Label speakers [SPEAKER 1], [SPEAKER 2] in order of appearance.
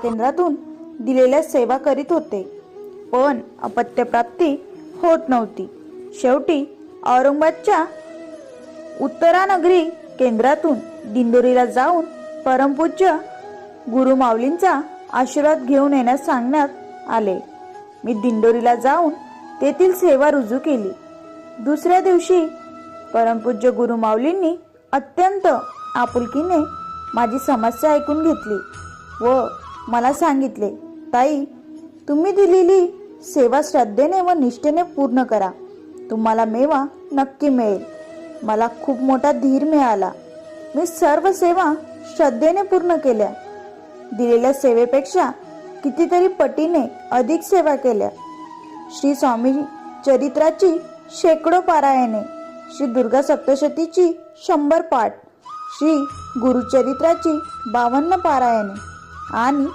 [SPEAKER 1] केंद्रातून दिलेल्या सेवा करीत होते, पण अपत्यप्राप्ती होत नव्हती. शेवटी औरंगाबादच्या उत्तरानगरी केंद्रातून दिंडोरीला जाऊन परमपूज्य गुरु माऊलींचा आशीर्वाद घेऊन येण्यास सांगण्यात आले. मी दिंडोरीला जाऊन तेथील सेवा रुजू केली. दुसऱ्या दिवशी परमपूज्य गुरु माऊलींनी अत्यंत आपुलकीने माझी समस्या ऐकून घेतली व मला सांगितले, ताई, तुम्ही दिलेली सेवा श्रद्धेने व निष्ठेने पूर्ण करा. तुम्हाला मेवा नक्की मिळेल. मला खूप मोठा धीर मिळाला. मी सर्व सेवा श्रद्धेने पूर्ण केल्या. दिलेल्या सेवेपेक्षा कितीतरी पटीने अधिक सेवा केल्या. श्री स्वामी चरित्राची शेकडो पारायणे, श्री दुर्गा सप्तशतीची 100 पाठ, श्री गुरुचरित्राची 52 पारायणे आणि